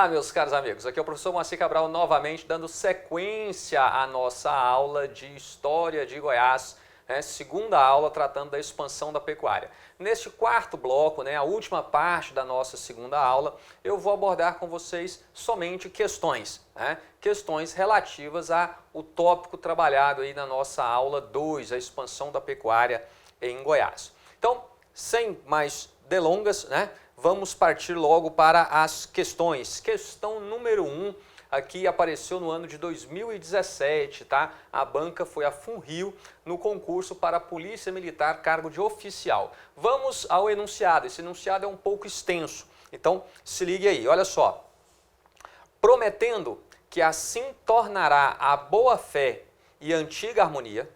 Olá, meus caros amigos, aqui é o professor Moacir Cabral novamente dando sequência à nossa aula de História de Goiás, segunda aula tratando da expansão da pecuária. Neste quarto bloco, a última parte da nossa segunda aula, eu vou abordar com vocês somente questões, questões relativas ao tópico trabalhado aí na nossa aula 2, a expansão da pecuária em Goiás. Então, sem mais delongas, vamos partir logo para as questões. Questão número 1, aqui apareceu no ano de 2017, tá? A banca foi a FUNRIO no concurso para a Polícia Militar, cargo de oficial. Vamos ao enunciado. Esse enunciado é um pouco extenso, então se ligue aí, olha só. Prometendo que assim tornará a boa-fé e antiga harmonia,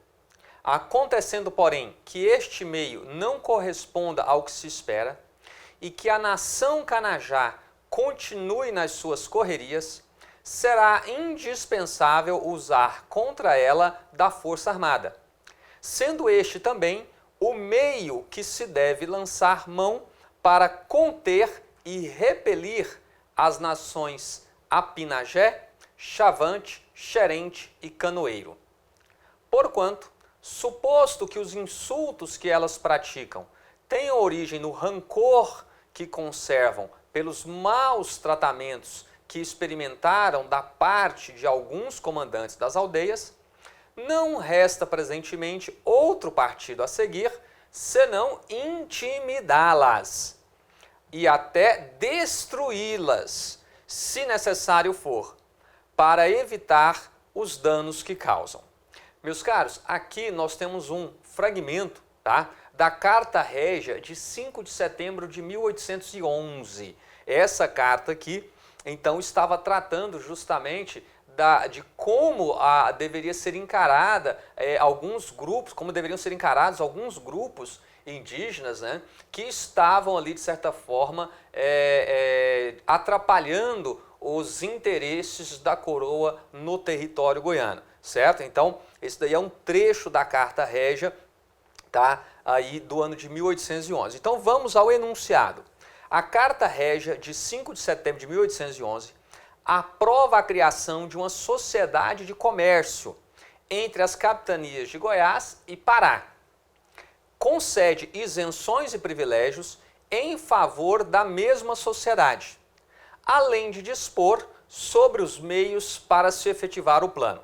acontecendo, porém, que este meio não corresponda ao que se espera, e que a nação Canajá continue nas suas correrias, será indispensável usar contra ela da Força Armada, sendo este também o meio que se deve lançar mão para conter e repelir as nações Apinagé, Chavante, Xerente e Canoeiro. Porquanto, suposto que os insultos que elas praticam tenham origem no rancor que conservam pelos maus tratamentos que experimentaram da parte de alguns comandantes das aldeias, não resta presentemente outro partido a seguir, senão intimidá-las e até destruí-las, se necessário for, para evitar os danos que causam. Meus caros, aqui nós temos um fragmento, da Carta Régia de 5 de setembro de 1811. Essa carta aqui, então, estava tratando justamente de como deveria ser encarada alguns grupos, como deveriam ser encarados alguns grupos indígenas, que estavam ali, de certa forma, atrapalhando os interesses da coroa no território goiano, certo? Então, esse daí é um trecho da Carta Régia, aí do ano de 1811. Então vamos ao enunciado. A Carta Régia de 5 de setembro de 1811 aprova a criação de uma sociedade de comércio entre as capitanias de Goiás e Pará. Concede isenções e privilégios em favor da mesma sociedade, além de dispor sobre os meios para se efetivar o plano.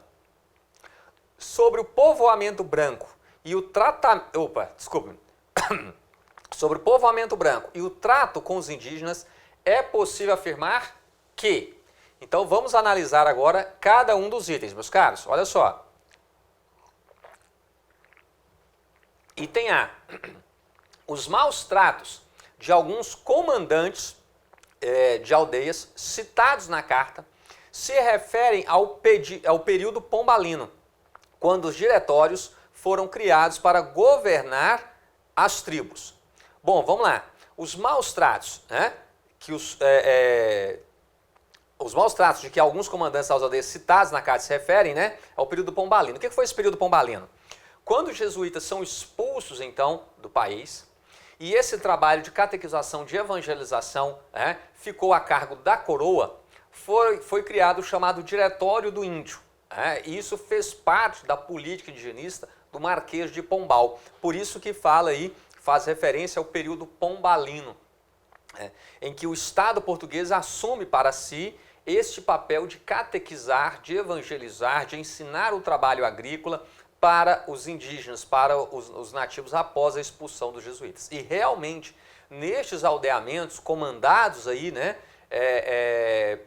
Sobre o povoamento branco e o sobre o povoamento branco e o trato com os indígenas, é possível afirmar que... Então vamos analisar agora cada um dos itens, meus caros. Olha só. Item A. Os maus tratos de alguns comandantes de aldeias citados na carta se referem ao período pombalino, quando os diretórios foram criados para governar as tribos. Bom, vamos lá. Os maus tratos, os maus tratos de que alguns comandantes das aldeias citados na carta se referem, ao período pombalino. O que foi esse período pombalino? Quando os jesuítas são expulsos, então, do país, e esse trabalho de catequização, de evangelização, ficou a cargo da coroa, foi criado o chamado Diretório do Índio. E isso fez parte da política indigenista do Marquês de Pombal. Por isso que faz referência ao período pombalino, em que o Estado português assume para si este papel de catequizar, de evangelizar, de ensinar o trabalho agrícola para os indígenas, para os nativos após a expulsão dos jesuítas. E realmente, nestes aldeamentos comandados aí,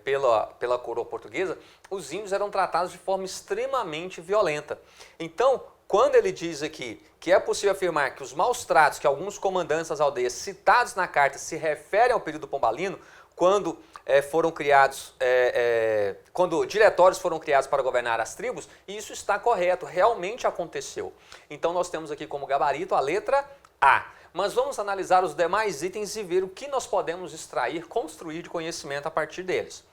pela coroa portuguesa, os índios eram tratados de forma extremamente violenta. Então, quando ele diz aqui que é possível afirmar que os maus tratos que alguns comandantes das aldeias citados na carta se referem ao período pombalino, quando quando diretórios foram criados para governar as tribos, isso está correto, realmente aconteceu. Então nós temos aqui como gabarito a letra A. Mas vamos analisar os demais itens e ver o que nós podemos extrair, construir de conhecimento a partir deles.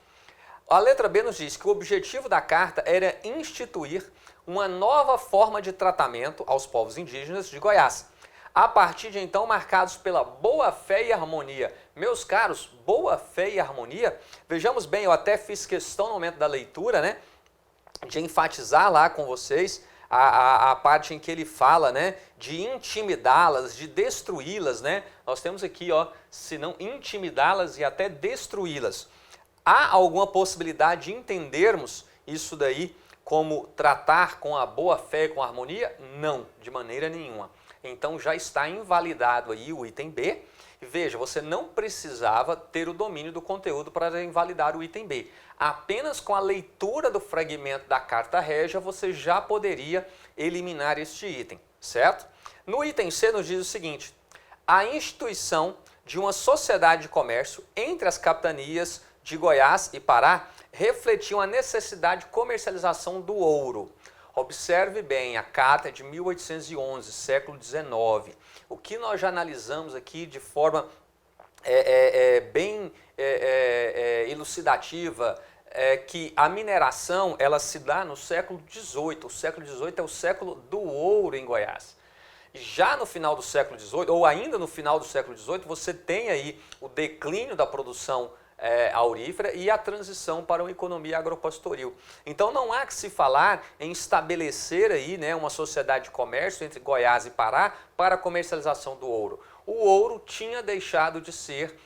A letra B nos diz que o objetivo da carta era instituir uma nova forma de tratamento aos povos indígenas de Goiás, a partir de então marcados pela boa-fé e harmonia. Meus caros, boa-fé e harmonia, vejamos bem, eu até fiz questão no momento da leitura, né, de enfatizar lá com vocês a parte em que ele fala, né, de intimidá-las, de destruí-las, né? Nós temos aqui, ó, se não intimidá-las e até destruí-las. Há alguma possibilidade de entendermos isso daí como tratar com a boa fé e com a harmonia? Não, de maneira nenhuma. Então já está invalidado aí o item B. E veja, você não precisava ter o domínio do conteúdo para invalidar o item B. Apenas com a leitura do fragmento da carta régia você já poderia eliminar este item, certo? No item C nos diz o seguinte: a instituição de uma sociedade de comércio entre as capitanias de Goiás e Pará refletiam a necessidade de comercialização do ouro. Observe bem, a carta é de 1811, século XIX. O que nós já analisamos aqui de forma bem elucidativa é que a mineração ela se dá no século XVIII. O século XVIII é o século do ouro em Goiás. Já no final do século XVIII, ou ainda no final do século XVIII, você tem aí o declínio da produção aurífera e a transição para uma economia agropastoril. Então não há que se falar em estabelecer aí, né, uma sociedade de comércio entre Goiás e Pará para a comercialização do ouro. O ouro tinha deixado de ser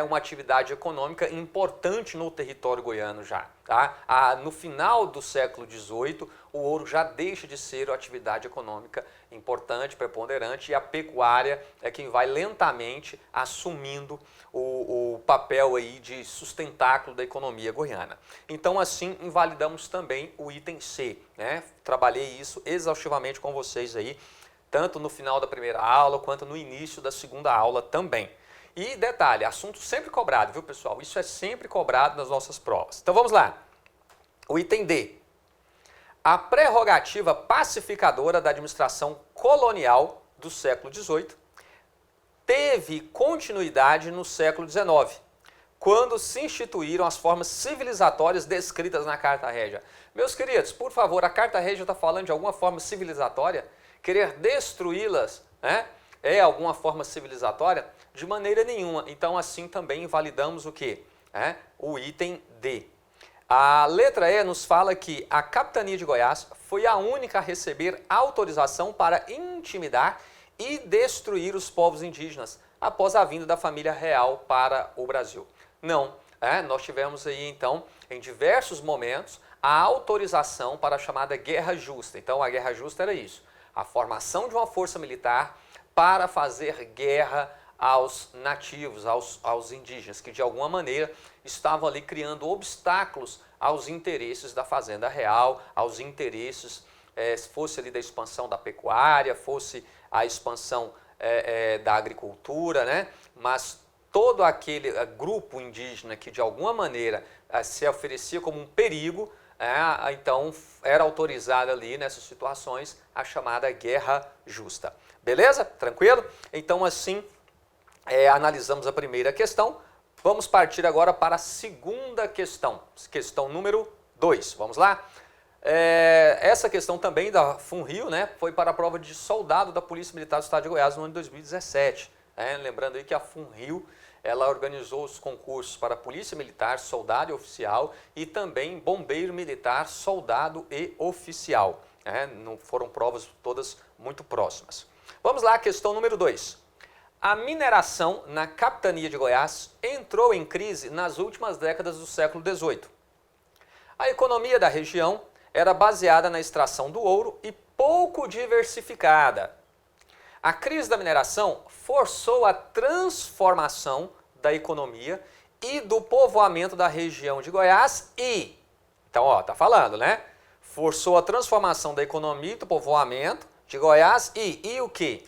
uma atividade econômica importante no território goiano já. Tá? No final do século XVIII, o ouro já deixa de ser uma atividade econômica importante, preponderante, e a pecuária é quem vai lentamente assumindo o papel aí de sustentáculo da economia goiana. Então assim invalidamos também o item C, né? Trabalhei isso exaustivamente com vocês aí, tanto no final da primeira aula quanto no início da segunda aula também. E detalhe, assunto sempre cobrado, viu pessoal? Isso é sempre cobrado nas nossas provas. Então vamos lá. O item D. A prerrogativa pacificadora da administração colonial do século XVIII teve continuidade no século XIX, quando se instituíram as formas civilizatórias descritas na Carta Régia. Meus queridos, por favor, a Carta Régia está falando de alguma forma civilizatória? Querer destruí-las, né? É alguma forma civilizatória? De maneira nenhuma. Então assim também invalidamos o quê? O item D. A letra E nos fala que a capitania de Goiás foi a única a receber autorização para intimidar e destruir os povos indígenas após a vinda da família real para o Brasil. Não, nós tivemos aí então em diversos momentos a autorização para a chamada guerra justa. Então a guerra justa era isso, a formação de uma força militar para fazer guerra aos nativos, aos indígenas, que de alguma maneira estavam ali criando obstáculos aos interesses da fazenda real, aos interesses, fosse ali da expansão da pecuária, fosse a expansão da agricultura, né? Mas todo aquele grupo indígena que de alguma maneira se oferecia como um perigo, então era autorizada ali nessas situações a chamada guerra justa. Beleza? Tranquilo? Então assim analisamos a primeira questão. Vamos partir agora para a segunda questão, questão número 2. Vamos lá? Essa questão também da FUNRIO, né, foi para a prova de soldado da Polícia Militar do Estado de Goiás no ano de 2017. Lembrando aí que a FUNRIO ela organizou os concursos para Polícia Militar, Soldado e Oficial e também Bombeiro Militar, Soldado e Oficial. Não foram provas todas muito próximas. Vamos lá, questão número 2. A mineração na capitania de Goiás entrou em crise nas últimas décadas do século XVIII. A economia da região era baseada na extração do ouro e pouco diversificada. A crise da mineração forçou a transformação da economia e do povoamento da região de Goiás e... Então, ó, tá falando, né? Forçou a transformação da economia e do povoamento de Goiás e o quê?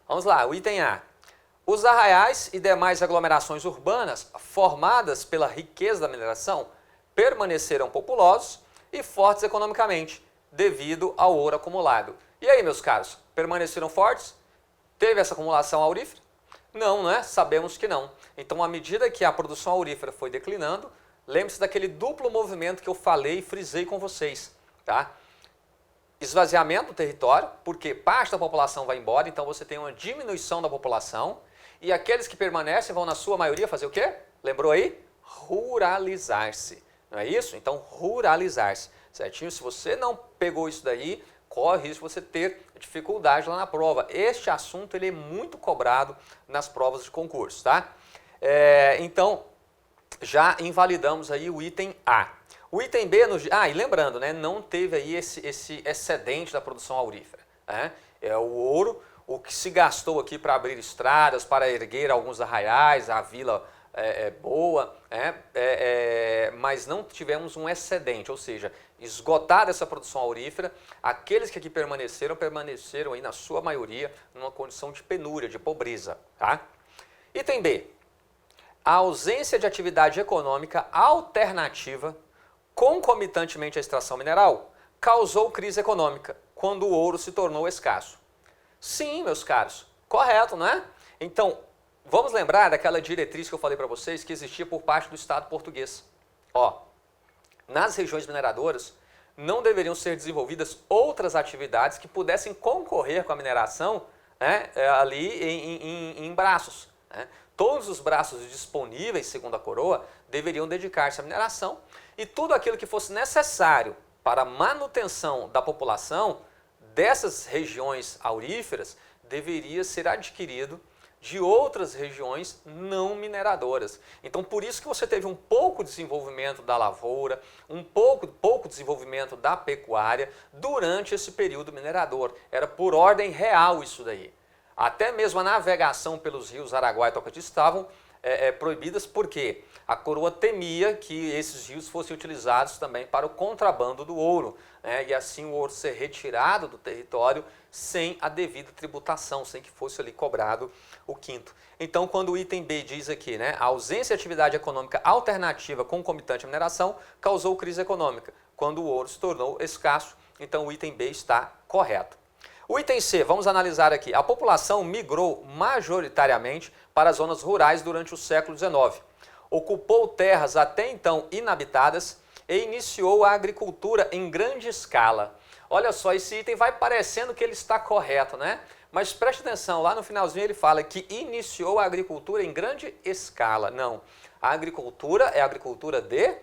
Vamos lá, o item A. Os arraiais e demais aglomerações urbanas formadas pela riqueza da mineração permaneceram populosos e fortes economicamente, devido ao ouro acumulado. E aí, meus caros, permaneceram fortes? Teve essa acumulação aurífera? Não, né? Sabemos que não. Então, à medida que a produção aurífera foi declinando, lembre-se daquele duplo movimento que eu falei e frisei com vocês, tá? esvaziamento do território, porque parte da população vai embora, então você tem uma diminuição da população, e aqueles que permanecem vão, na sua maioria, fazer o quê? Lembrou aí? Ruralizar-se. Não é isso? Então, ruralizar-se. Certinho? Se você não pegou isso daí, corre o risco de você ter dificuldade lá na prova. Este assunto ele é muito cobrado nas provas de concurso, tá? Então, já invalidamos aí o item A. O item B, e lembrando, né, não teve aí esse excedente da produção aurífera. Né? É o ouro, o que se gastou aqui para abrir estradas, para erguer alguns arraiais, a vila boa, mas não tivemos um excedente, ou seja, esgotada essa produção aurífera, aqueles que aqui permaneceram aí na sua maioria numa condição de penúria, de pobreza. Tá? Item B, a ausência de atividade econômica alternativa concomitantemente à extração mineral causou crise econômica quando o ouro se tornou escasso. Sim, meus caros, correto, não é? Então, vamos lembrar daquela diretriz que eu falei para vocês que existia por parte do Estado português. Ó, nas regiões mineradoras não deveriam ser desenvolvidas outras atividades que pudessem concorrer com a mineração, né, ali em braços. Né? Todos os braços disponíveis, segundo a coroa, deveriam dedicar-se à mineração e tudo aquilo que fosse necessário para a manutenção da população dessas regiões auríferas deveria ser adquirido de outras regiões não mineradoras. Então, por isso que você teve um pouco desenvolvimento da lavoura, um pouco desenvolvimento da pecuária durante esse período minerador. Era por ordem real isso daí. Até mesmo a navegação pelos rios Araguaia e Tocantins estavam proibidas porque a coroa temia que esses rios fossem utilizados também para o contrabando do ouro, né? E assim o ouro ser retirado do território sem a devida tributação, sem que fosse ali cobrado o quinto. Então, quando o item B diz aqui, né, a ausência de atividade econômica alternativa concomitante à mineração causou crise econômica, quando o ouro se tornou escasso, então o item B está correto. O item C, vamos analisar aqui. A população migrou majoritariamente para as zonas rurais durante o século XIX. Ocupou terras até então inabitadas e iniciou a agricultura em grande escala. Olha só, esse item vai parecendo que ele está correto, né? Mas preste atenção, lá no finalzinho ele fala que iniciou a agricultura em grande escala. Não, a agricultura é a agricultura de...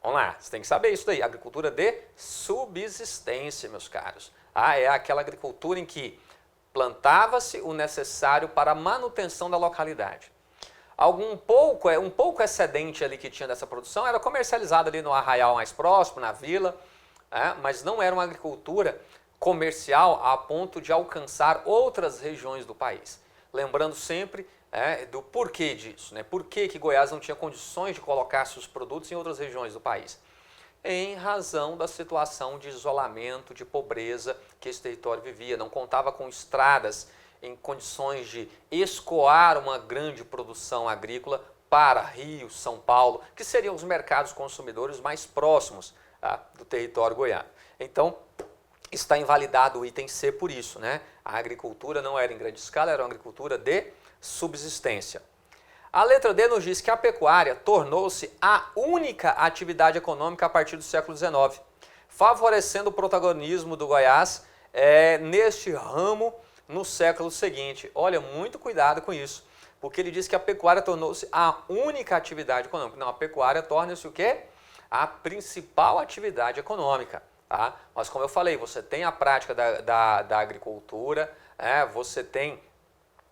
Vamos lá, você tem que saber isso daí, agricultura de subsistência, meus caros. É aquela agricultura em que plantava-se o necessário para a manutenção da localidade. Um pouco excedente ali que tinha dessa produção era comercializado ali no arraial mais próximo, na vila, mas não era uma agricultura comercial a ponto de alcançar outras regiões do país. Lembrando sempre do porquê disso, né? Por que Goiás não tinha condições de colocar seus produtos em outras regiões do país? Em razão da situação de isolamento, de pobreza que esse território vivia. Não contava com estradas em condições de escoar uma grande produção agrícola para Rio, São Paulo, que seriam os mercados consumidores mais próximos do território goiano. Então, está invalidado o item C por isso, né? A agricultura não era em grande escala, era uma agricultura de subsistência. A letra D nos diz que a pecuária tornou-se a única atividade econômica a partir do século XIX, favorecendo o protagonismo do Goiás neste ramo no século seguinte. Olha, muito cuidado com isso, porque ele diz que a pecuária tornou-se a única atividade econômica. Não, a pecuária torna-se o quê? A principal atividade econômica. Tá? Mas como eu falei, você tem a prática da agricultura, você tem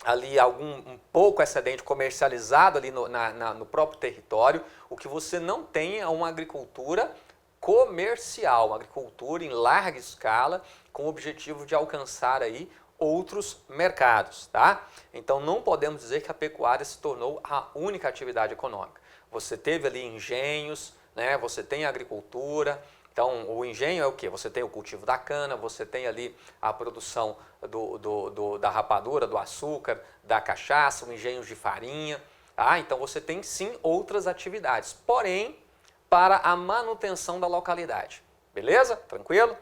ali um pouco excedente comercializado ali no próprio território. O que você não tem é uma agricultura comercial, uma agricultura em larga escala, com o objetivo de alcançar aí outros mercados, tá? Então não podemos dizer que a pecuária se tornou a única atividade econômica. Você teve ali engenhos, né? Você tem a agricultura. Então, o engenho é o quê? Você tem o cultivo da cana, você tem ali a produção da rapadura, do açúcar, da cachaça, o engenho de farinha. Então, você tem sim outras atividades, porém, para a manutenção da localidade. Beleza? Tranquilo?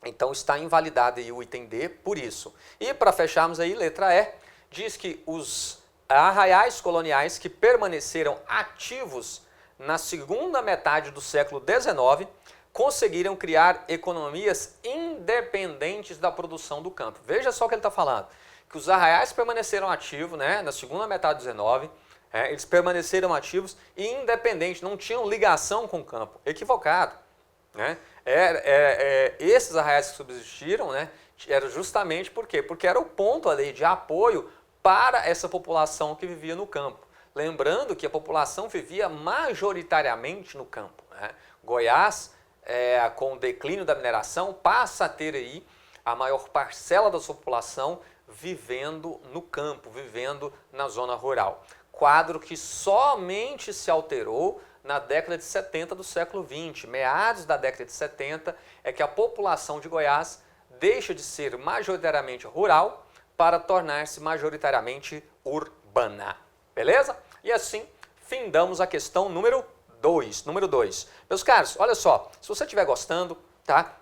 Então, está invalidado aí o item D por isso. E para fecharmos aí, letra E, diz que os arraiais coloniais que permaneceram ativos na segunda metade do século XIX conseguiram criar economias independentes da produção do campo. Veja só o que ele está falando, que os arraiais permaneceram ativos, né, na segunda metade do 19, eles permaneceram ativos e independentes, não tinham ligação com o campo. Equivocado. Né? Esses arraiais que subsistiram, né, era justamente por quê? Porque era o ponto ali de apoio para essa população que vivia no campo. Lembrando que a população vivia majoritariamente no campo. Né? Goiás, com o declínio da mineração, passa a ter aí a maior parcela da sua população vivendo no campo, vivendo na zona rural. Quadro que somente se alterou na década de 70 do século XX. Meados da década de 70 é que a população de Goiás deixa de ser majoritariamente rural para tornar-se majoritariamente urbana. Beleza? E assim, findamos a questão número 2. Número 2. Meus caros, olha só, se você estiver gostando, tá?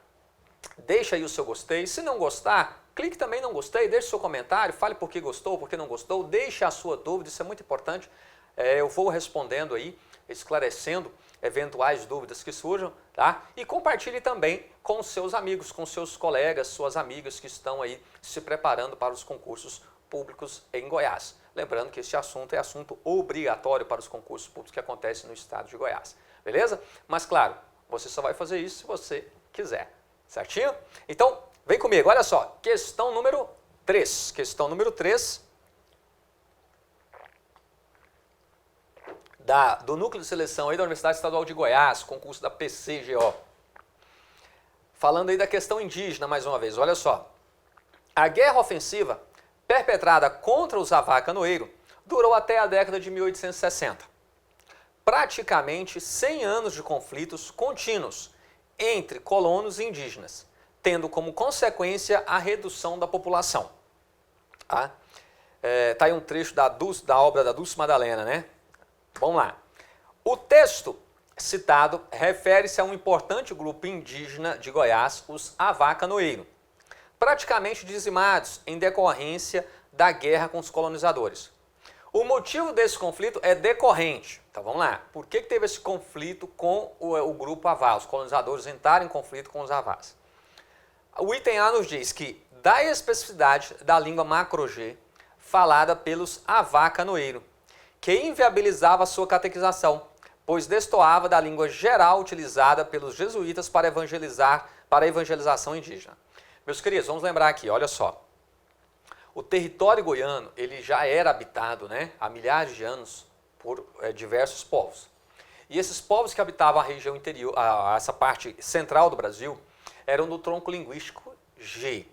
Deixa aí o seu gostei. Se não gostar, clique também em não gostei, deixe seu comentário, fale por que gostou, por que não gostou, deixe a sua dúvida, isso é muito importante. Eu vou respondendo aí, esclarecendo eventuais dúvidas que surjam, tá? E compartilhe também com seus amigos, com seus colegas, suas amigas que estão aí se preparando para os concursos públicos em Goiás. Lembrando que esse assunto é assunto obrigatório para os concursos públicos que acontecem no estado de Goiás, beleza? Mas claro, você só vai fazer isso se você quiser, certinho? Então, vem comigo, olha só, questão número 3. Questão número 3 do Núcleo de Seleção aí da Universidade Estadual de Goiás, concurso da PCGO. Falando aí da questão indígena mais uma vez, olha só. A guerra ofensiva perpetrada contra os Avá Canoeiro durou até a década de 1860. Praticamente 100 anos de conflitos contínuos entre colonos e indígenas, tendo como consequência a redução da população. Tá aí um trecho da obra da Dulce Madalena, né? Vamos lá. O texto citado refere-se a um importante grupo indígena de Goiás, os Avá Canoeiro, praticamente dizimados em decorrência da guerra com os colonizadores. O motivo desse conflito é decorrente. Então vamos lá. Por que teve esse conflito com o grupo Avá? Os colonizadores entraram em conflito com os Avás. O item A nos diz que da especificidade da língua macro-G falada pelos Avá Canoeiro, que inviabilizava a sua catequização, pois destoava da língua geral utilizada pelos jesuítas para a evangelização indígena. Meus queridos, vamos lembrar aqui, olha só. O território goiano, ele já era habitado, né, há milhares de anos por diversos povos. E esses povos que habitavam a região interior, essa parte central do Brasil, eram do tronco linguístico G.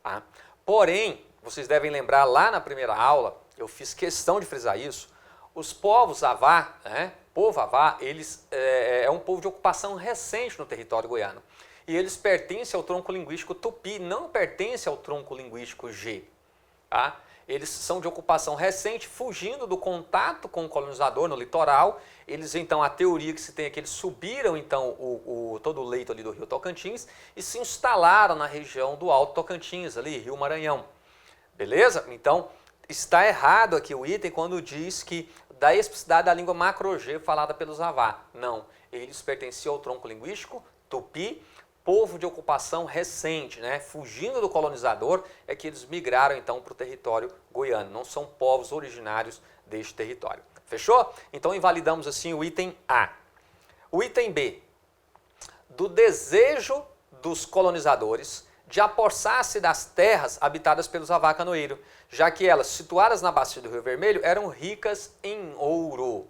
Tá? Porém, vocês devem lembrar lá na primeira aula, eu fiz questão de frisar isso, os povos Avá, povo Avá, eles é um povo de ocupação recente no território goiano. E eles pertencem ao tronco linguístico Tupi, não pertencem ao tronco linguístico G. Tá? Eles são de ocupação recente, fugindo do contato com o colonizador no litoral. Eles, então, a teoria que se tem é que eles subiram, então, todo o leito ali do rio Tocantins e se instalaram na região do Alto Tocantins, ali, Rio Maranhão. Beleza? Então, está errado aqui o item quando diz que da especificidade da língua macro-G falada pelos Avá. Não, eles pertenciam ao tronco linguístico Tupi, povo de ocupação recente, né? Fugindo do colonizador, é que eles migraram então para o território goiano. Não são povos originários deste território. Fechou? Então invalidamos assim o item A. O item B, do desejo dos colonizadores de apossar-se das terras habitadas pelos Avá Canoeiro, já que elas, situadas na bacia do Rio Vermelho, eram ricas em ouro.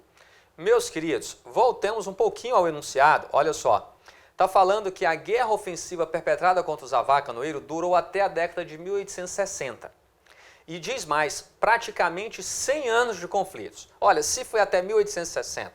Meus queridos, voltemos um pouquinho ao enunciado, olha só. Está falando que a guerra ofensiva perpetrada contra os Avá Canoeiro durou até a década de 1860. E diz mais, praticamente 100 anos de conflitos. Olha, se foi até 1860,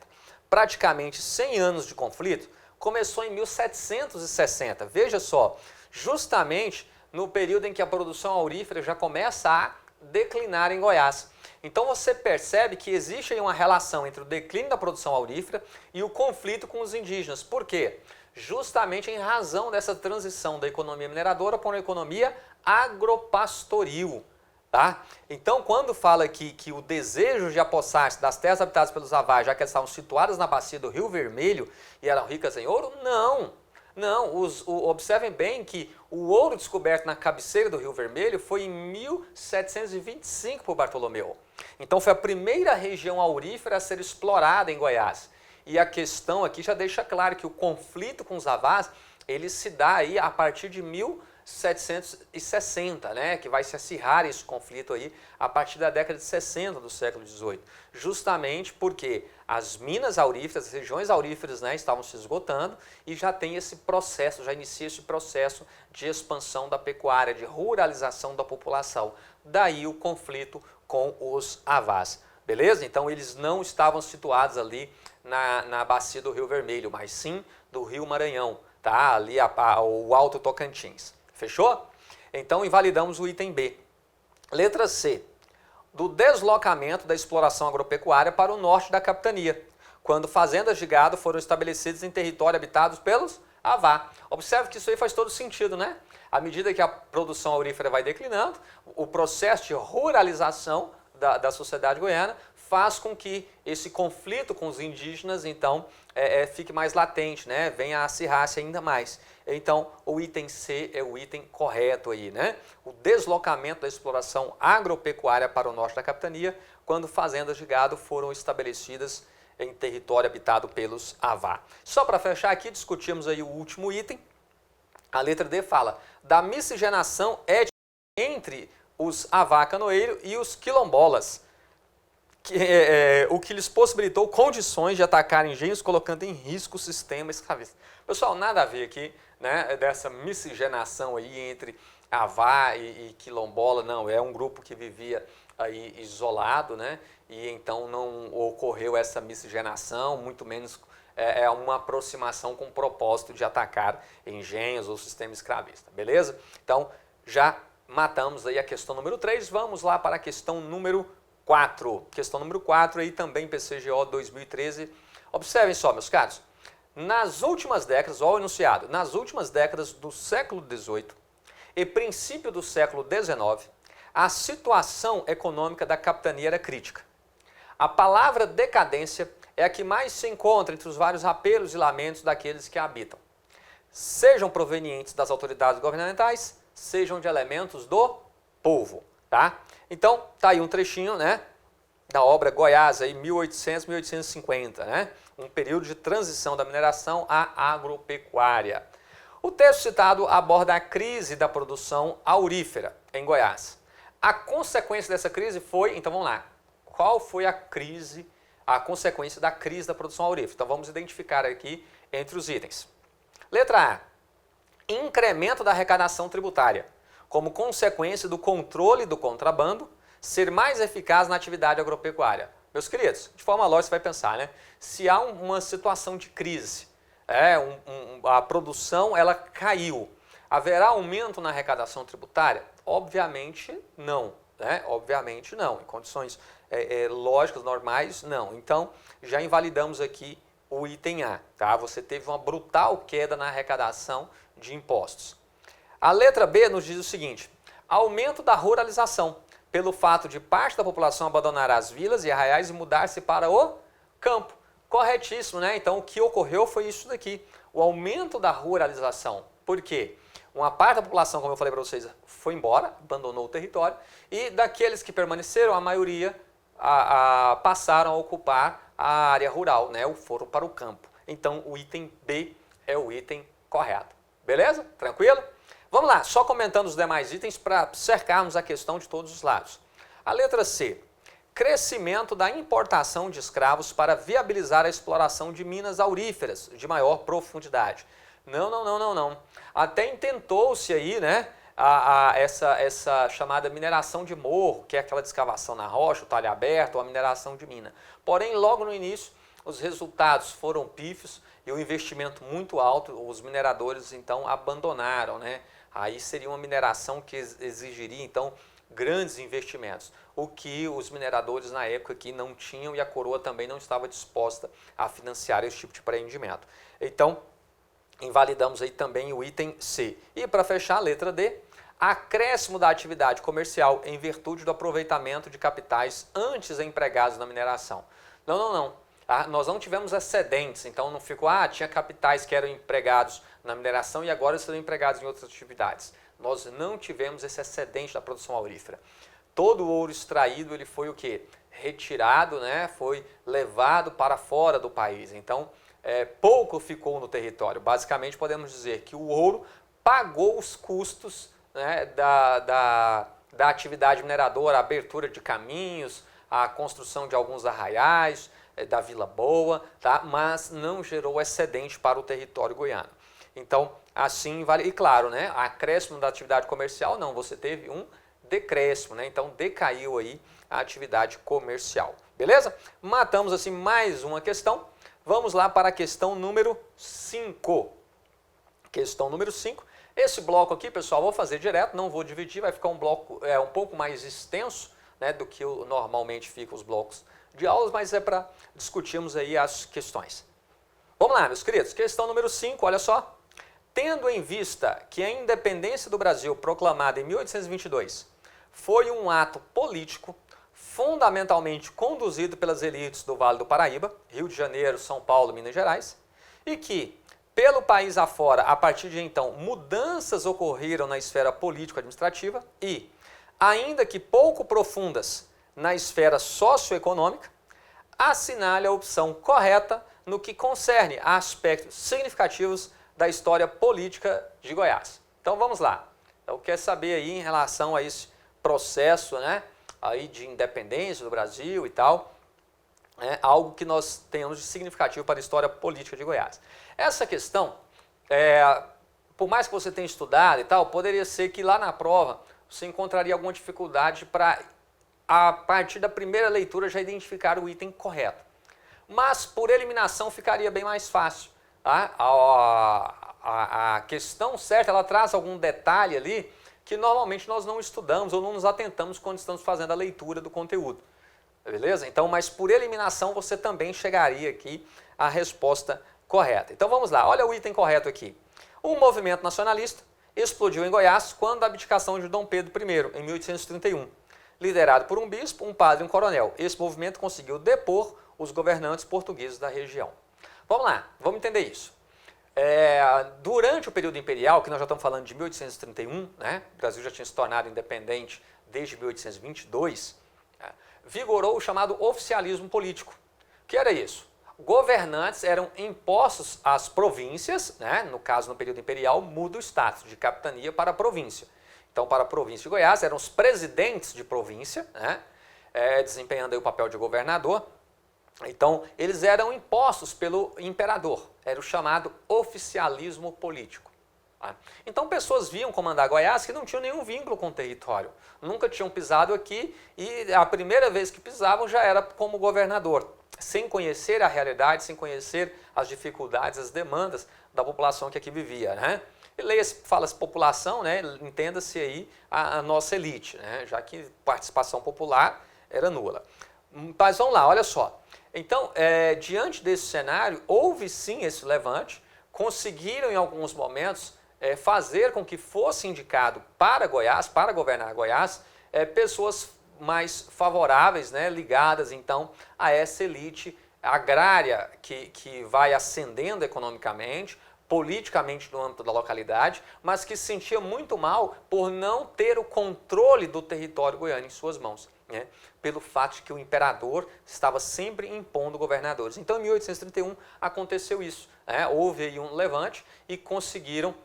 praticamente 100 anos de conflito, começou em 1760. Veja só, justamente no período em que a produção aurífera já começa a declinar em Goiás. Então você percebe que existe aí uma relação entre o declínio da produção aurífera e o conflito com os indígenas. Por quê? Justamente em razão dessa transição da economia mineradora para uma economia agropastoril. Tá? Então, quando fala que o desejo de apossar-se das terras habitadas pelos Avá, já que elas estavam situadas na bacia do Rio Vermelho e eram ricas em ouro, não. Não, observem bem que o ouro descoberto na cabeceira do Rio Vermelho foi em 1725 por Bartolomeu. Então foi a primeira região aurífera a ser explorada em Goiás. E a questão aqui já deixa claro que o conflito com os avás, ele se dá aí a partir de 1760, né, que vai se acirrar esse conflito aí a partir da década de 60 do século XVIII, justamente porque as minas auríferas, as regiões auríferas, né, estavam se esgotando e já tem esse processo, já inicia esse processo de expansão da pecuária, de ruralização da população. Daí o conflito com os avás, beleza? Então eles não estavam situados ali na bacia do Rio Vermelho, mas sim do Rio Maranhão, tá? Ali o Alto Tocantins. Fechou? Então invalidamos o item B. Letra C. Do deslocamento da exploração agropecuária para o norte da capitania, quando fazendas de gado foram estabelecidas em território habitado pelos avá. Observe que isso aí faz todo sentido, né? À medida que a produção aurífera vai declinando, o processo de ruralização da sociedade goiana faz com que esse conflito com os indígenas, então, fique mais latente, né? Venha a acirrar-se ainda mais. Então, o item C é o item correto aí, né? O deslocamento da exploração agropecuária para o norte da capitania, quando fazendas de gado foram estabelecidas em território habitado pelos avá. Só para fechar aqui, discutimos aí o último item. A letra D fala da miscigenação étnica entre os avá canoeiro e os quilombolas, o que lhes possibilitou condições de atacar engenhos, colocando em risco o sistema escravista. Pessoal, nada a ver aqui, né, dessa miscigenação aí entre avá e quilombola, não, é um grupo que vivia aí isolado, né, e então não ocorreu essa miscigenação, muito menos uma aproximação com o propósito de atacar engenhos ou sistema escravista, beleza? Então, já matamos aí a questão número 3, vamos lá para a questão número 4. Questão número 4 aí também PCGO 2013. Observem só, meus caros. Nas últimas décadas, olha o enunciado, nas últimas décadas do século XVIII e princípio do século XIX, a situação econômica da capitania era crítica. A palavra decadência é a que mais se encontra entre os vários apelos e lamentos daqueles que a habitam, sejam provenientes das autoridades governamentais, sejam de elementos do povo, tá? Então, tá aí um trechinho, né, da obra Goiás, aí 1800-1850, né? Um período de transição da mineração à agropecuária. O texto citado aborda a crise da produção aurífera em Goiás. A consequência dessa crise foi, então vamos lá, qual foi a consequência da crise da produção aurífera? Então vamos identificar aqui entre os itens. Letra A, incremento da arrecadação tributária, como consequência do controle do contrabando ser mais eficaz na atividade agropecuária. Meus queridos, de forma lógica você vai pensar, né? Se há uma situação de crise, a produção ela caiu, haverá aumento na arrecadação tributária? Obviamente não, né? Obviamente não. Em condições lógicas, normais, não. Então, já invalidamos aqui o item A, tá? Você teve uma brutal queda na arrecadação de impostos. A letra B nos diz o seguinte, aumento da ruralização, pelo fato de parte da população abandonar as vilas e arraiais e mudar-se para o campo. Corretíssimo, né? Então, o que ocorreu foi isso daqui, o aumento da ruralização. Por quê? Uma parte da população, como eu falei para vocês, foi embora, abandonou o território, e daqueles que permaneceram, a maioria passaram a ocupar a área rural, né? Foram para o campo. Então, o item B é o item correto. Beleza? Tranquilo? Vamos lá, só comentando os demais itens para cercarmos a questão de todos os lados. A letra C, crescimento da importação de escravos para viabilizar a exploração de minas auríferas de maior profundidade. Não. Até intentou-se aí, né, essa chamada mineração de morro, que é aquela de escavação na rocha, o talho aberto, ou a mineração de mina. Porém, logo no início, os resultados foram pífios e o investimento muito alto, os mineradores então abandonaram, né? Aí seria uma mineração que exigiria então grandes investimentos, o que os mineradores na época aqui não tinham e a coroa também não estava disposta a financiar esse tipo de empreendimento. Então, invalidamos aí também o item C. E para fechar a letra D, acréscimo da atividade comercial em virtude do aproveitamento de capitais antes empregados na mineração. Não. Tá? Nós não tivemos excedentes, então não ficou, tinha capitais que eram empregados na mineração e agora serão empregados em outras atividades. Nós não tivemos esse excedente da produção aurífera. Todo o ouro extraído, ele foi o quê? Retirado, né? Foi levado para fora do país. Então, pouco ficou no território. Basicamente, podemos dizer que o ouro pagou os custos, né, da atividade mineradora, a abertura de caminhos, a construção de alguns arraiais, da Vila Boa, tá? Mas não gerou excedente para o território goiano. Então, assim vale. E claro, né, acréscimo da atividade comercial, não, você teve um decréscimo, né? Então decaiu aí a atividade comercial. Beleza? Matamos assim mais uma questão. Vamos lá para a questão número 5. Questão número 5. Esse bloco aqui, pessoal, vou fazer direto, não vou dividir, vai ficar um bloco um pouco mais extenso, né, do que normalmente ficam os blocos de aulas, mas é para discutirmos aí as questões. Vamos lá, meus queridos. Questão número 5, olha só. Tendo em vista que a independência do Brasil, proclamada em 1822, foi um ato político fundamentalmente conduzido pelas elites do Vale do Paraíba, Rio de Janeiro, São Paulo, Minas Gerais, e que, pelo país afora, a partir de então, mudanças ocorreram na esfera político-administrativa e, ainda que pouco profundas na esfera socioeconômica, assinale a opção correta no que concerne a aspectos significativos da história política de Goiás. Então vamos lá. Então quer saber aí em relação a esse processo, né, aí de independência do Brasil e tal, algo que nós tenhamos de significativo para a história política de Goiás. Essa questão, por mais que você tenha estudado e tal, poderia ser que lá na prova você encontraria alguma dificuldade para, a partir da primeira leitura, já identificar o item correto. Mas, por eliminação, ficaria bem mais fácil. Tá? A questão certa, ela traz algum detalhe ali que normalmente nós não estudamos ou não nos atentamos quando estamos fazendo a leitura do conteúdo. Beleza? Então, mas por eliminação, você também chegaria aqui à resposta correta. Então, vamos lá. Olha o item correto aqui. O movimento nacionalista explodiu em Goiás quando a abdicação de Dom Pedro I, em 1831. Liderado por um bispo, um padre e um coronel. Esse movimento conseguiu depor os governantes portugueses da região. Vamos lá, vamos entender isso. Durante o período imperial, que nós já estamos falando de 1831, né, o Brasil já tinha se tornado independente desde 1822, vigorou o chamado oficialismo político. O que era isso? Governantes eram impostos às províncias, né, no caso no período imperial, muda o status de capitania para província. Então, para a província de Goiás, eram os presidentes de província, né, desempenhando aí o papel de governador. Então, eles eram impostos pelo imperador, era o chamado oficialismo político. Tá? Então, pessoas vinham comandar Goiás que não tinham nenhum vínculo com o território, nunca tinham pisado aqui e a primeira vez que pisavam já era como governador, sem conhecer a realidade, sem conhecer as dificuldades, as demandas da população que aqui vivia, né? E leia-se, fala-se população, né? Entenda-se aí a nossa elite, né? Já que participação popular era nula. Mas vamos lá, olha só. Então, diante desse cenário, houve sim esse levante, conseguiram em alguns momentos fazer com que fosse indicado para Goiás, para governar Goiás, pessoas mais favoráveis, né, ligadas então a essa elite agrária que vai ascendendo economicamente, politicamente no âmbito da localidade, mas que se sentia muito mal por não ter o controle do território goiano em suas mãos, né? Pelo fato de que o imperador estava sempre impondo governadores. Então, em 1831 aconteceu isso, né? Houve aí um levante e conseguiram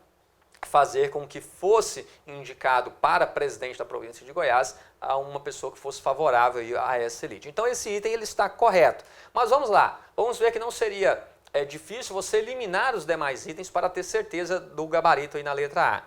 fazer com que fosse indicado para presidente da província de Goiás a uma pessoa que fosse favorável a essa elite. Então, esse item ele está correto. Mas vamos lá, vamos ver que não seria difícil você eliminar os demais itens para ter certeza do gabarito aí na letra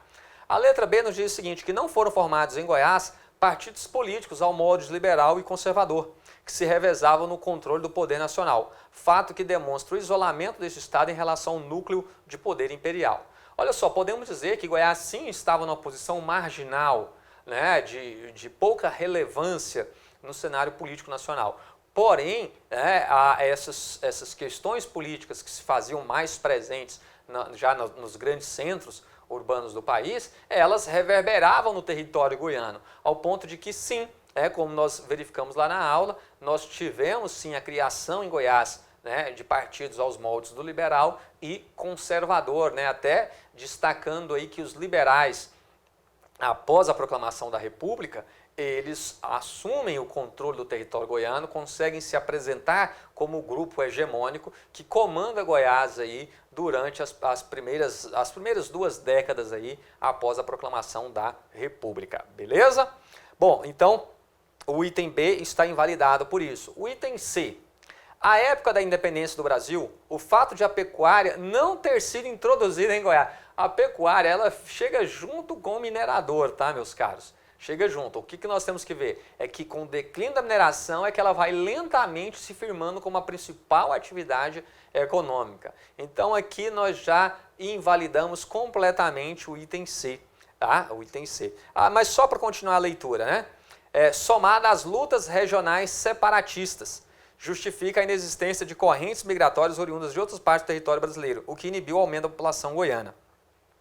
A. A letra B nos diz o seguinte, que não foram formados em Goiás partidos políticos ao modo liberal e conservador, que se revezavam no controle do poder nacional, fato que demonstra o isolamento desse estado em relação ao núcleo de poder imperial. Olha só, podemos dizer que Goiás sim estava numa posição marginal, né, de pouca relevância no cenário político nacional. Porém, essas questões políticas que se faziam mais presentes já nos grandes centros urbanos do país, elas reverberavam no território goiano, ao ponto de que sim, como nós verificamos lá na aula, nós tivemos sim a criação em Goiás né, de partidos aos moldes do liberal e conservador, né, até destacando aí que os liberais, após a proclamação da República, eles assumem o controle do território goiano, conseguem se apresentar como o grupo hegemônico que comanda Goiás aí durante as primeiras 2 décadas aí após a proclamação da República, beleza? Bom, então o item B está invalidado por isso. O item C. A época da independência do Brasil, o fato de a pecuária não ter sido introduzida em Goiás. A pecuária, ela chega junto com o minerador, tá, meus caros? Chega junto. O que nós temos que ver? É que com o declínio da mineração é que ela vai lentamente se firmando como a principal atividade econômica. Então aqui nós já invalidamos completamente o item C, tá? O item C. Mas só para continuar a leitura, né? Somada às lutas regionais separatistas, justifica a inexistência de correntes migratórias oriundas de outras partes do território brasileiro, o que inibiu o aumento da população goiana.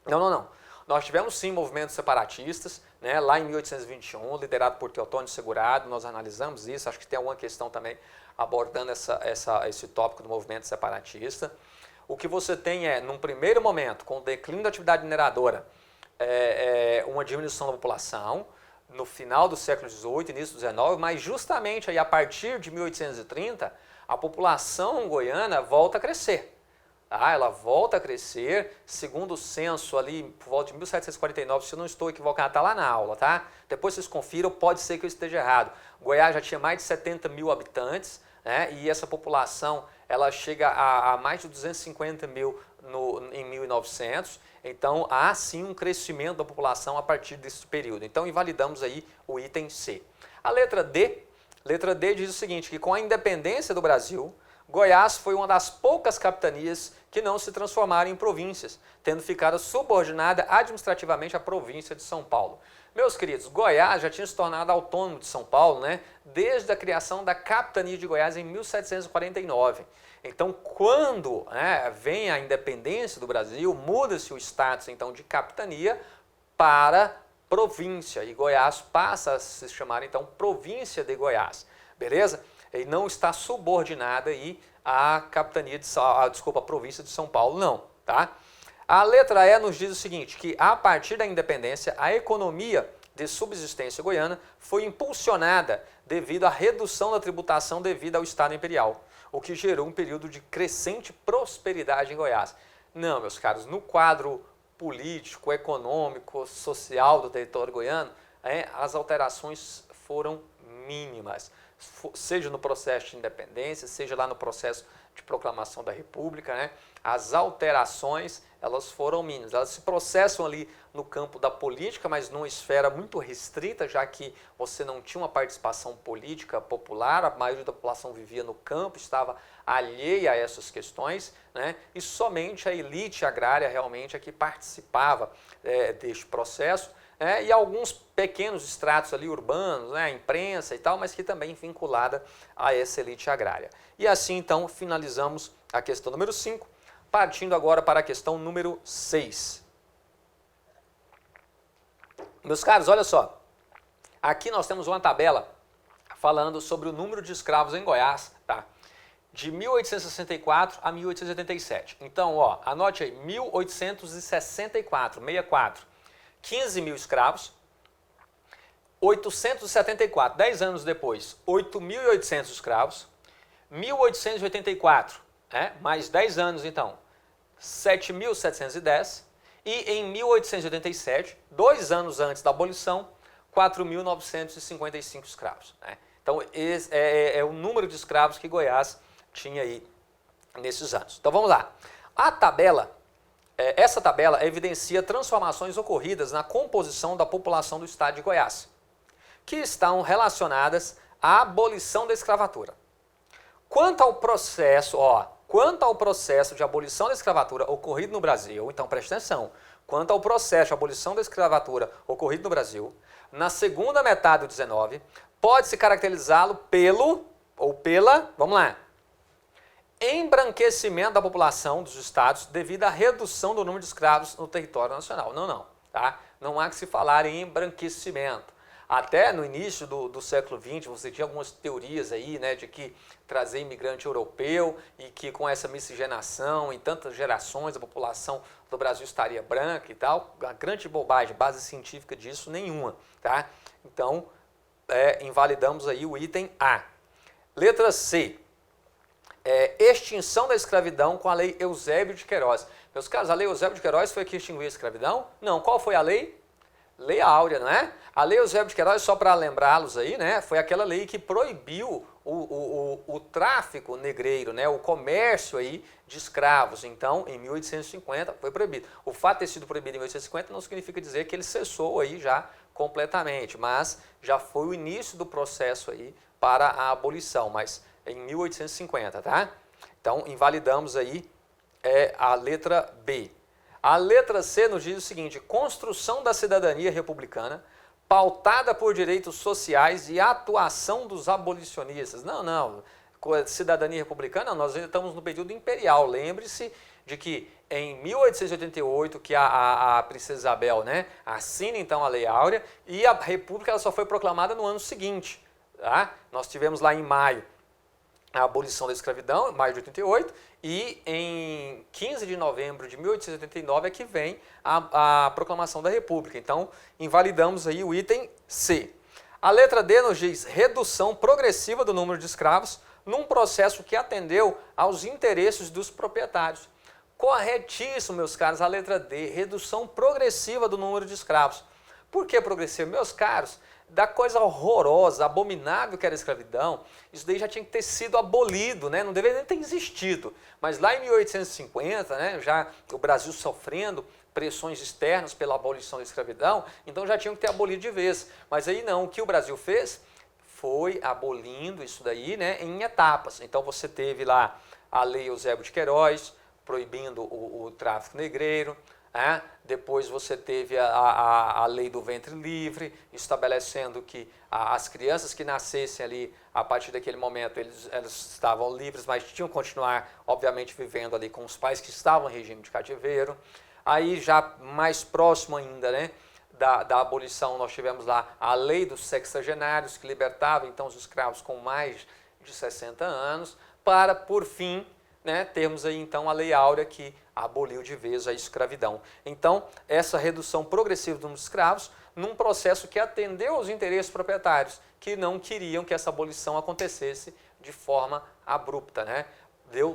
Não. Nós tivemos sim movimentos separatistas, né, lá em 1821, liderado por Teotônio Segurado, nós analisamos isso, acho que tem alguma questão também abordando esse tópico do movimento separatista. O que você tem num primeiro momento, com o declínio da atividade mineradora, uma diminuição da população, no final do século XVIII, início do XIX, mas justamente aí a partir de 1830, a população goiana volta a crescer. Ela volta a crescer, segundo o censo ali, por volta de 1749, se eu não estou equivocado, está lá na aula, tá? Depois vocês confiram, pode ser que eu esteja errado. Goiás já tinha mais de 70 mil habitantes, né? E essa população, ela chega a mais de 250 mil em 1900, então há sim um crescimento da população a partir desse período. Então invalidamos aí o item C. A letra D diz o seguinte, que com a independência do Brasil, Goiás foi uma das poucas capitanias que não se transformaram em províncias, tendo ficado subordinada administrativamente à província de São Paulo. Meus queridos, Goiás já tinha se tornado autônomo de São Paulo, né, desde a criação da capitania de Goiás em 1749. Então, quando vem a independência do Brasil, muda-se o status então de capitania para província, e Goiás passa a se chamar então província de Goiás, beleza? E não está subordinada aí à capitania à província de São Paulo, não, tá? A letra E nos diz o seguinte, que a partir da independência, a economia de subsistência goiana foi impulsionada devido à redução da tributação devida ao Estado Imperial, o que gerou um período de crescente prosperidade em Goiás. Não, meus caros, no quadro político, econômico, social do território goiano, as alterações foram mínimas, seja no processo de independência, seja lá no processo de proclamação da República, né? As alterações, elas foram mínimas, elas se processam ali no campo da política, mas numa esfera muito restrita, já que você não tinha uma participação política popular, a maioria da população vivia no campo, estava alheia a essas questões, né? E somente a elite agrária realmente é que participava deste processo, e alguns pequenos estratos ali urbanos, a imprensa e tal, mas que também vinculada a essa elite agrária. E assim, então, finalizamos a questão número 5, partindo agora para a questão número 6. Meus caros, olha só, aqui nós temos uma tabela falando sobre o número de escravos em Goiás, tá? De 1864 a 1887. Então, anote aí, 1864, 15 mil escravos, 874, 10 anos depois, 8.800 escravos, 1884, mais 10 anos então, 7.710, e em 1887, 2 anos antes da abolição, 4.955 escravos. Então, esse é o número de escravos que Goiás tinha aí nesses anos. Então, vamos lá. Essa tabela evidencia transformações ocorridas na composição da população do estado de Goiás, que estão relacionadas à abolição da escravatura. Quanto ao processo de abolição da escravatura ocorrido no Brasil, então preste atenção, quanto ao processo de abolição da escravatura ocorrido no Brasil, na segunda metade do 19, pode-se caracterizá-lo vamos lá, embranquecimento da população dos estados devido à redução do número de escravos no território nacional. Não, tá? Não há que se falar em embranquecimento. Até no início do século XX, você tinha algumas teorias aí, né, de que trazer imigrante europeu e que com essa miscigenação em tantas gerações a população do Brasil estaria branca e tal. Uma grande bobagem, base científica disso nenhuma, tá? Então, invalidamos aí o item A. Letra C. Extinção da escravidão com a Lei Eusébio de Queiroz. Meus caros, a Lei Eusébio de Queiroz foi a que extinguiu a escravidão? Não. Qual foi a lei? Lei Áurea, não é? A Lei Eusébio de Queiroz, só para lembrá-los aí, né, foi aquela lei que proibiu o tráfico negreiro, né, o comércio aí de escravos. Então, em 1850 foi proibido. O fato de ter sido proibido em 1850 não significa dizer que ele cessou aí já completamente, mas já foi o início do processo aí para a abolição, mas em 1850, tá? Então, invalidamos aí a letra B. A letra C nos diz o seguinte: construção da cidadania republicana pautada por direitos sociais e atuação dos abolicionistas. Não, cidadania republicana, nós ainda estamos no período imperial. Lembre-se de que em 1888, que a princesa Isabel, né, assina então a Lei Áurea, e a república ela só foi proclamada no ano seguinte. Tá? Nós tivemos lá em maio a abolição da escravidão, em maio de 88, e em 15 de novembro de 1889 é que vem a proclamação da República. Então, invalidamos aí o item C. A letra D nos diz redução progressiva do número de escravos num processo que atendeu aos interesses dos proprietários. Corretíssimo, meus caros, a letra D, redução progressiva do número de escravos. Por que progressiva? Meus caros, da coisa horrorosa, abominável que era a escravidão, isso daí já tinha que ter sido abolido, né? Não deveria nem ter existido. Mas lá em 1850, né, já o Brasil sofrendo pressões externas pela abolição da escravidão, então já tinham que ter abolido de vez. Mas aí não, o que o Brasil fez foi abolindo isso daí, né, em etapas. Então você teve lá a Lei Eusébio de Queiroz, proibindo o tráfico negreiro. Depois você teve a lei do ventre livre, estabelecendo que as crianças que nascessem ali, a partir daquele momento, eles estavam livres, mas tinham que continuar, obviamente, vivendo ali com os pais que estavam em regime de cativeiro. Aí, já mais próximo ainda, né, da abolição, nós tivemos lá a lei dos sexagenários, que libertava, então, os escravos com mais de 60 anos, para, por fim, né, termos aí, então, a Lei Áurea, que aboliu de vez a escravidão. Então, essa redução progressiva do número de escravos num processo que atendeu aos interesses proprietários, que não queriam que essa abolição acontecesse de forma abrupta, né?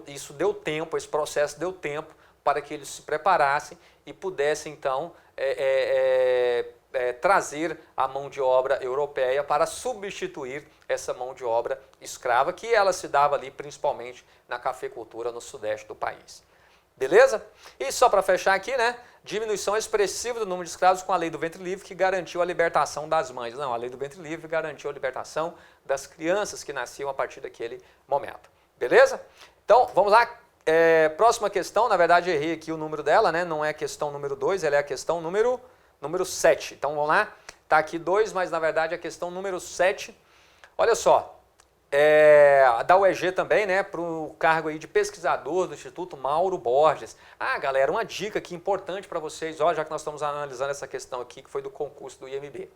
Isso deu tempo, esse processo deu tempo para que eles se preparassem e pudessem, então, trazer a mão de obra europeia para substituir essa mão de obra escrava, que ela se dava ali principalmente na cafeicultura no sudeste do país. Beleza? E só para fechar aqui, né? Diminuição expressiva do número de escravos com a lei do ventre livre, que garantiu a libertação das mães. Não, a lei do ventre livre garantiu a libertação das crianças que nasciam a partir daquele momento. Beleza? Então, vamos lá. Próxima questão, na verdade errei aqui o número dela, né? Não é a questão número 2, ela é a questão número 7. Então, vamos lá. Está aqui 2, mas na verdade é a questão número 7. Olha só. Da UEG também, né, para o cargo aí de pesquisador do Instituto Mauro Borges. Galera, uma dica aqui importante para vocês, ó, já que nós estamos analisando essa questão aqui, que foi do concurso do IMB.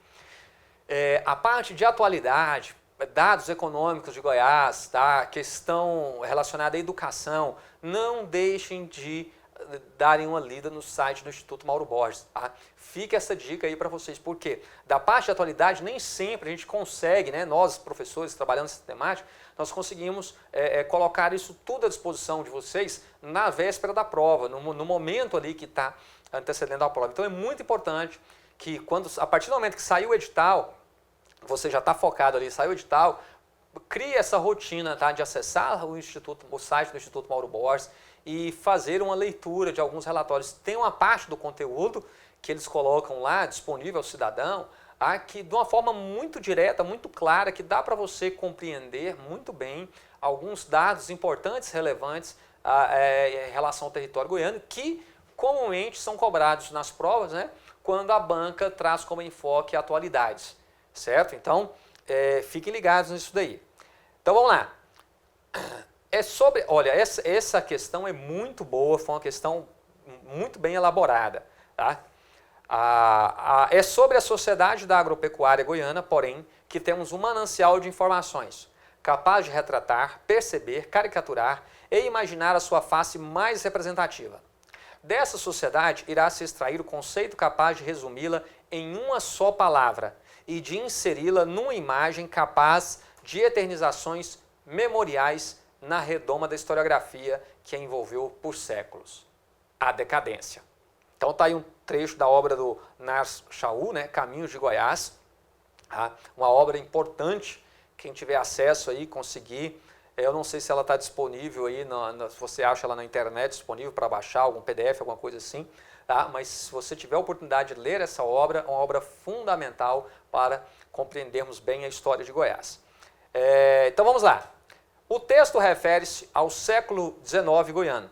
A parte de atualidade, dados econômicos de Goiás, tá, questão relacionada à educação, não deixem de darem uma lida no site do Instituto Mauro Borges. Tá? Fica essa dica aí para vocês, porque da parte de atualidade nem sempre a gente consegue, né, nós professores trabalhando nessa temática, nós conseguimos colocar isso tudo à disposição de vocês na véspera da prova, no momento ali que está antecedendo a prova. Então é muito importante que a partir do momento que saiu o edital, você já está focado ali, saiu o edital, crie essa rotina, tá, de acessar o site do Instituto Mauro Borges e fazer uma leitura de alguns relatórios. Tem uma parte do conteúdo que eles colocam lá, disponível ao cidadão, que de uma forma muito direta, muito clara, que dá para você compreender muito bem alguns dados importantes, relevantes em relação ao território goiano, que comumente são cobrados nas provas, né, quando a banca traz como enfoque atualidades, certo? Então, fiquem ligados nisso daí. Então, vamos lá. Olha, essa questão é muito boa, foi uma questão muito bem elaborada, tá? É sobre a sociedade da agropecuária goiana, porém, que temos um manancial de informações, capaz de retratar, perceber, caricaturar e imaginar a sua face mais representativa. Dessa sociedade irá se extrair o conceito capaz de resumi-la em uma só palavra e de inseri-la numa imagem capaz de eternizações memoriais na redoma da historiografia que a envolveu por séculos. A decadência. Então está aí um trecho da obra do Nars Shaul, né, Caminhos de Goiás, tá? Uma obra importante, quem tiver acesso aí, conseguir. Eu não sei se ela está disponível aí, se você acha ela na internet, disponível para baixar, algum PDF, alguma coisa assim, tá? Mas se você tiver a oportunidade de ler essa obra, é uma obra fundamental para compreendermos bem a história de Goiás. Então vamos lá. O texto refere-se ao século XIX goiano,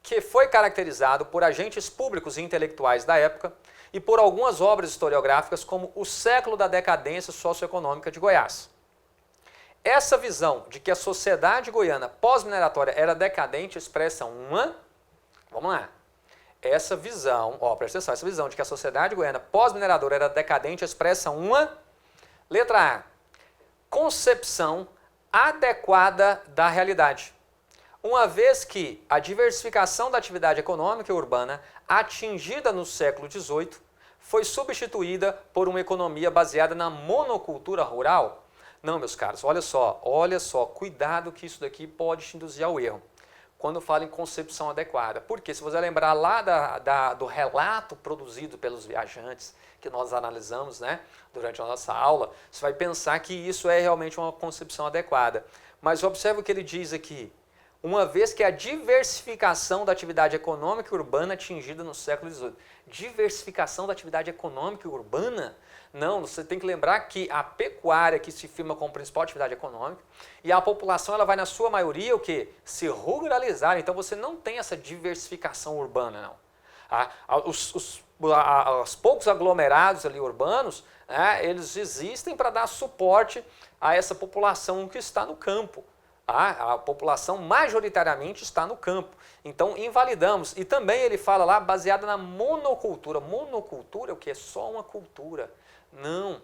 que foi caracterizado por agentes públicos e intelectuais da época e por algumas obras historiográficas como o século da decadência socioeconômica de Goiás. Essa visão de que a sociedade goiana pós-mineratória era decadente expressa vamos lá, essa visão, presta atenção, essa visão de que a sociedade goiana pós-mineradora era decadente expressa letra A, concepção adequada da realidade, uma vez que a diversificação da atividade econômica e urbana atingida no século XVIII foi substituída por uma economia baseada na monocultura rural. Não, meus caros, olha só, cuidado que isso daqui pode te induzir ao erro quando fala em concepção adequada. Porque se você lembrar lá do relato produzido pelos viajantes, que nós analisamos, né, durante a nossa aula, você vai pensar que isso é realmente uma concepção adequada. Mas observe o que ele diz aqui. Uma vez que a diversificação da atividade econômica e urbana atingida no século XVIII. Diversificação da atividade econômica e urbana? Não, você tem que lembrar que a pecuária que se firma como principal atividade econômica e a população ela vai na sua maioria o quê? Se ruralizar, então você não tem essa diversificação urbana, não. Os poucos aglomerados ali urbanos, né, eles existem para dar suporte a essa população que está no campo. A população majoritariamente está no campo. Então, invalidamos. E também ele fala lá, baseada na monocultura. Monocultura é o que? É só uma cultura. Não.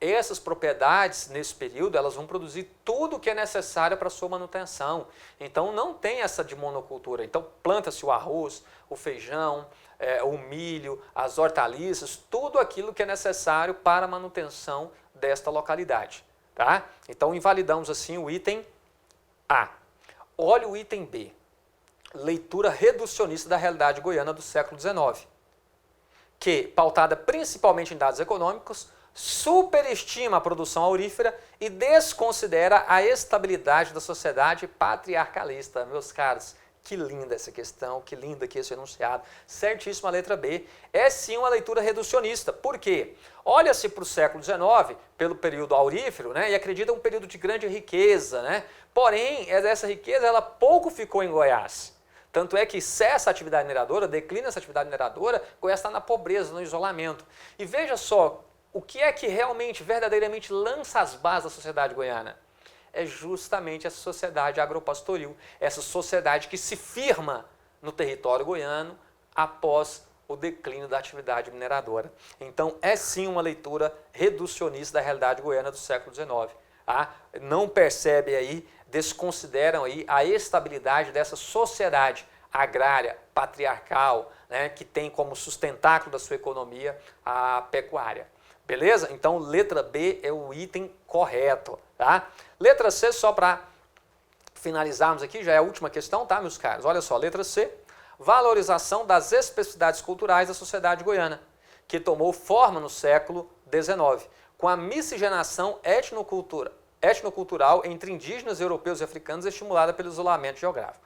Essas propriedades, nesse período, elas vão produzir tudo o que é necessário para a sua manutenção. Então, não tem essa de monocultura. Então, planta-se o arroz, o feijão, o milho, as hortaliças, tudo aquilo que é necessário para a manutenção desta localidade. Tá? Então, invalidamos assim o item A. Olha o item B. Leitura reducionista da realidade goiana do século XIX, que, pautada principalmente em dados econômicos, superestima a produção aurífera e desconsidera a estabilidade da sociedade patriarcalista. Meus caros, que linda essa questão, que lindo aqui esse enunciado. Certíssima a letra B. É sim uma leitura reducionista. Por quê? Olha-se para o século XIX, pelo período aurífero, né, e acredita um período de grande riqueza, né? Porém, essa riqueza ela pouco ficou em Goiás. Tanto é que cessa a atividade mineradora, declina essa atividade mineradora, Goiás está na pobreza, no isolamento. E veja só, o que é que realmente, verdadeiramente lança as bases da sociedade goiana? É justamente essa sociedade agropastoril, essa sociedade que se firma no território goiano após o declínio da atividade mineradora. Então, é sim uma leitura reducionista da realidade goiana do século XIX. Não percebe aí, desconsideram aí a estabilidade dessa sociedade agrária, patriarcal, né, que tem como sustentáculo da sua economia a pecuária. Beleza? Então, letra B é o item correto, tá? Letra C, só para finalizarmos aqui, já é a última questão, tá, meus caros? Olha só, letra C, valorização das especificidades culturais da sociedade goiana, que tomou forma no século XIX, com a miscigenação etnocultural entre indígenas, europeus e africanos estimulada pelo isolamento geográfico.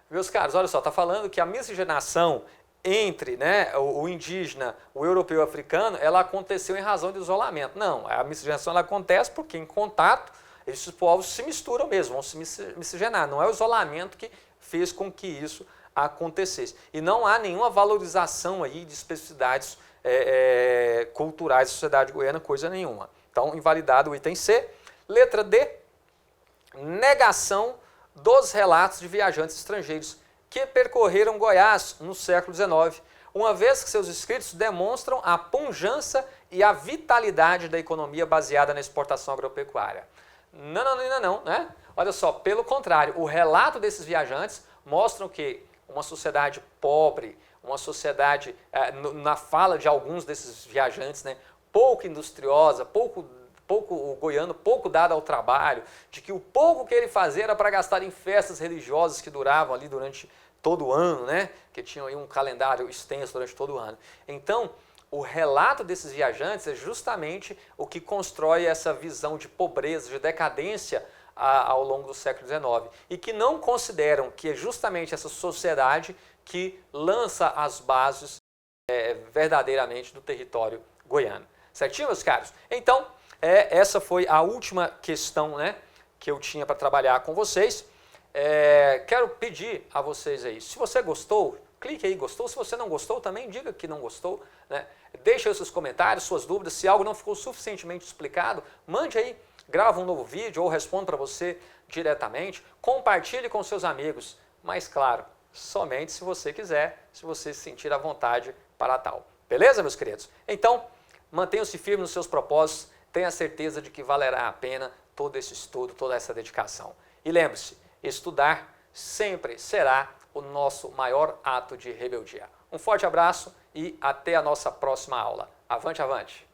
Meus caros, olha só, está falando que a miscigenação entre, né, o indígena, o europeu e o africano, ela aconteceu em razão do isolamento. Não, a miscigenação ela acontece porque em contato esses povos se misturam mesmo, vão se miscigenar. Não é o isolamento que fez com que isso acontecesse. E não há nenhuma valorização aí de especificidades culturais da sociedade goiana, coisa nenhuma. Então, invalidado o item C. Letra D, negação dos relatos de viajantes estrangeiros que percorreram Goiás no século XIX, uma vez que seus escritos demonstram a pujança e a vitalidade da economia baseada na exportação agropecuária. Não, né? Olha só, pelo contrário, o relato desses viajantes mostram que uma sociedade pobre, uma sociedade, na fala de alguns desses viajantes, né, pouco industriosa, o goiano pouco dado ao trabalho, de que o pouco que ele fazia era para gastar em festas religiosas que duravam ali durante todo o ano, né, que tinham aí um calendário extenso durante todo o ano. Então, o relato desses viajantes é justamente o que constrói essa visão de pobreza, de decadência ao longo do século XIX e que não consideram que é justamente essa sociedade que lança as bases verdadeiramente do território goiano. Certinho, meus caros? Então, essa foi a última questão, né, que eu tinha para trabalhar com vocês. Quero pedir a vocês aí, se você gostou, clique aí, gostou. Se você não gostou, também diga que não gostou, né? Deixe aí seus comentários, suas dúvidas. Se algo não ficou suficientemente explicado, mande aí, grava um novo vídeo ou responda para você diretamente. Compartilhe com seus amigos, mas claro, somente se você quiser, se você se sentir à vontade para tal. Beleza, meus queridos? Então, mantenham-se firmes nos seus propósitos, tenha certeza de que valerá a pena todo esse estudo, toda essa dedicação. E lembre-se, estudar sempre será o nosso maior ato de rebeldia. Um forte abraço e até a nossa próxima aula. Avante, avante!